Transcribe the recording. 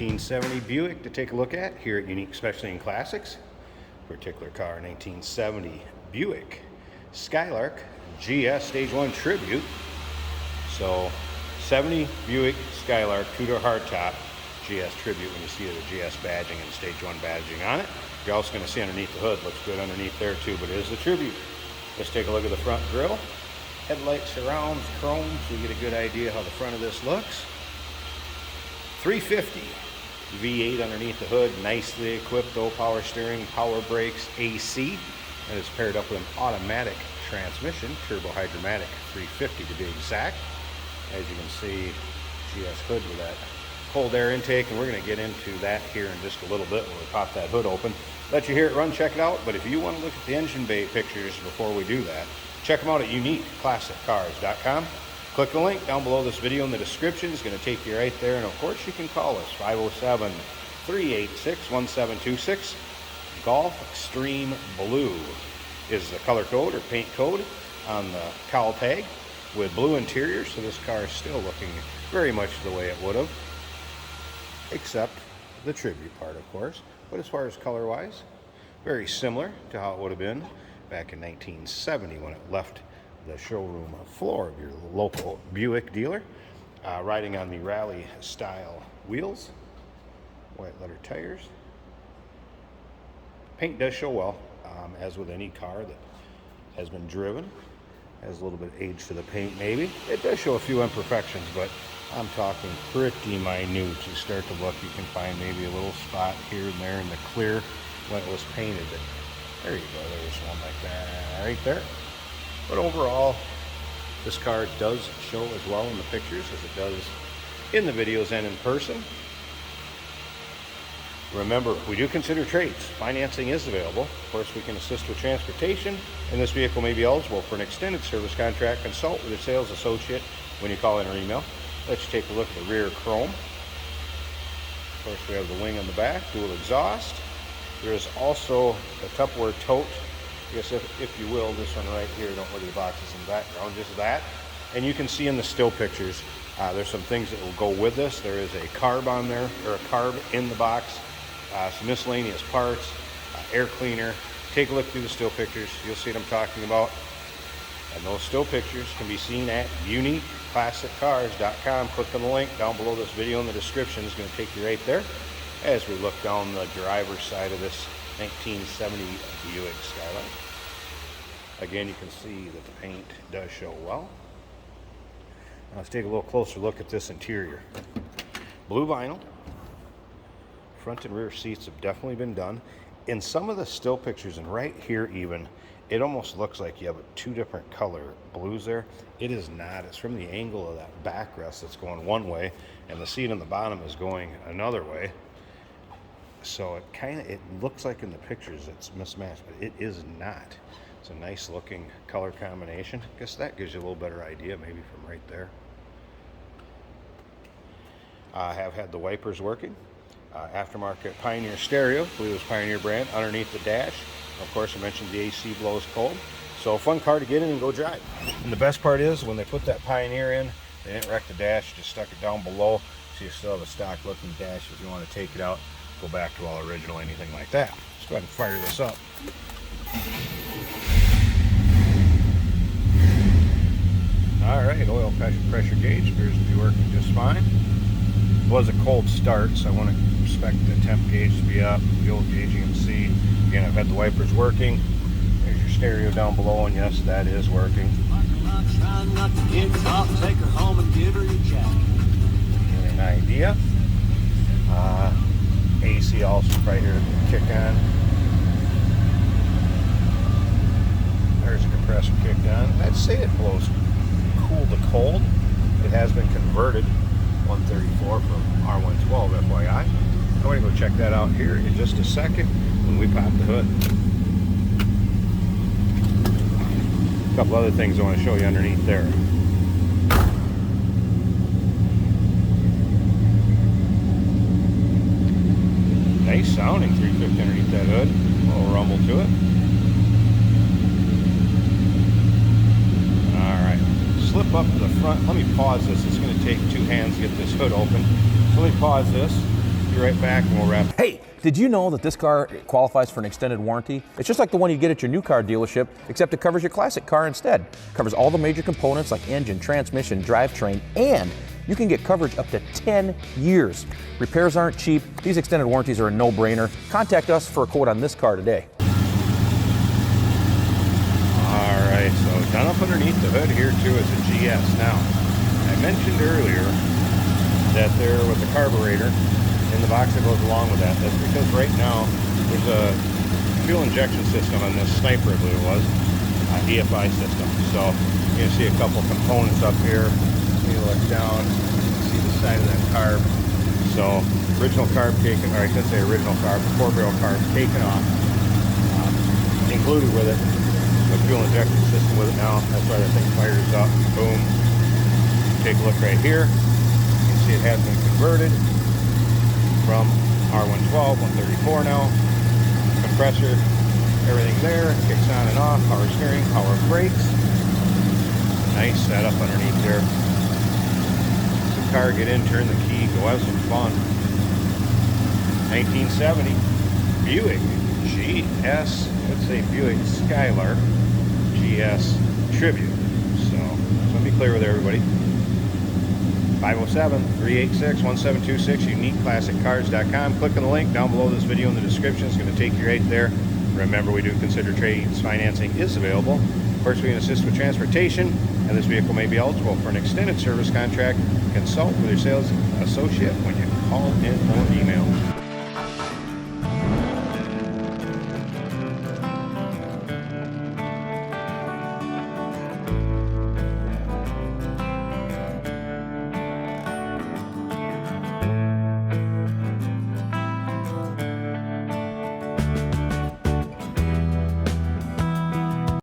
1970 Buick to take a look at here at Unique Specialty and Classics. Particular car, 1970 Buick Skylark GS Stage 1 Tribute. So 70 Buick Skylark 2-door hardtop GS Tribute when you see the GS badging and Stage 1 badging on it. You're also going to see underneath the hood, looks good underneath there too, but it is a Tribute. Let's take a look at the front grille. Headlight surrounds, chrome, so you get a good idea how the front of this looks. 350 V8 underneath the hood, nicely equipped, though, power steering, power brakes, AC, and it's paired up with an automatic transmission, turbo hydromatic 350 to be exact. As you can see, GS hood with that cold air intake, and we're going to get into that here in just a little bit when we pop that hood open. Let you hear it run, check it out, but if you want to look at the engine bay pictures before we do that, check them out at uniqueclassiccars.com. Click the link down below this video in the description. It's going to take you right there, and of course you can call us 507-386-1726. Golf Extreme Blue is the color code or paint code on the cowl tag with blue interior, so this car is still looking very much the way it would have, except the Tribute part, of course. But as far as color wise, very similar to how it would have been back in 1970 when it left the showroom floor of your local Buick dealer. Riding on the rally style wheels, white letter tires. Paint does show well, as with any car that has been driven. Has a little bit of age to the paint maybe. It does show a few imperfections, but I'm talking pretty minute. You start to look, you can find maybe a little spot here and there in the clear when it was painted. But there you go, there's one like that right there. But overall, this car does show as well in the pictures as it does in the videos and in person. Remember, we do consider trades. Financing is available. Of course, we can assist with transportation, and this vehicle may be eligible for an extended service contract. Consult with a sales associate when you call in or email. Let's take a look at the rear chrome. Of course, we have the wing on the back, dual exhaust. There is also a Tupperware tote. I guess if you will, this one right here, don't look at the boxes in the background, just that. And you can see in the still pictures, there's some things that will go with this. There is a carb on there, or a carb in the box, some miscellaneous parts, air cleaner. Take a look through the still pictures. You'll see what I'm talking about. And those still pictures can be seen at uniqueclassiccars.com. Click on the link down below this video in the description. It's going to take you right there as we look down the driver's side of this 1970 Buick Skylark. Again, you can see that the paint does show well. Now let's take a little closer look at this interior. Blue vinyl. Front and rear seats have definitely been done. In some of the still pictures, and right here even, it almost looks like you have two different color blues there. It is not. It's from the angle of that backrest that's going one way, and the seat on the bottom is going another way. So it looks like in the pictures it's mismatched, but it is not. It's a nice looking color combination. I guess that gives you a little better idea maybe from right there. I have had the wipers working. Aftermarket Pioneer stereo, I believe it was Pioneer brand, underneath the dash. Of course, I mentioned the AC blows cold. So a fun car to get in and go drive. And the best part is when they put that Pioneer in, they didn't wreck the dash, just stuck it down below. So you still have a stock looking dash if you want to take it out. Go back to all original, anything like that. Let's go ahead and fire this up. All right, oil pressure gauge appears to be working just fine. It was a cold start, so I want to expect the temp gauge to be up. The old gauge you can see. Again, I've had the wipers working. There's your stereo down below, and yes, that is working. Take her home and give her your jacket. Get an idea. AC also right here to kick on. There's a compressor kicked on. I'd say it blows cool to cold. It has been converted 134 from R112, FYI. I'm going to go check that out here in just a second when we pop the hood. A couple other things I want to show you underneath there. Nice sounding 350 underneath that hood. A little rumble to it. Alright, slip up to the front. Let me pause this. It's going to take two hands to get this hood open. So let me pause this. be right back and we'll wrap. Hey, did you know that this car qualifies for an extended warranty? It's just like the one you get at your new car dealership, except it covers your classic car instead. It covers all the major components like engine, transmission, drivetrain, and you can get coverage up to 10 years. Repairs aren't cheap. These extended warranties are a no-brainer. Contact us for a quote on this car today. All right, so down up underneath the hood here too is a GS. Now, I mentioned earlier that there was a carburetor in the box that goes along with that. That's because right now there's a fuel injection system on this Sniper, I believe it was, EFI system. So you can see a couple components up here. You look down, you can see the side of that carb. So original carb taken, or I shouldn't say original carb, 4-barrel carb taken off, included with it, the fuel injection system with it now. That's why the thing fires up. Boom. Take a look right here. You can see it has been converted from R112, 134 now. Compressor, everything there. Kicks on and off. Power steering, power brakes. Nice setup underneath there. The car, get in, turn the key, go have some fun. 1970 Buick GS, let's say Buick Skylark GS Tribute. So let me be clear with everybody. 507-386-1726, uniqueclassiccars.com. Click on the link down below this video in the description. It's going to take you right there. Remember, we do consider trades. Financing is available. Of course, we can assist with transportation, and this vehicle may be eligible for an extended service contract. Consult with your sales associate when you call in or email.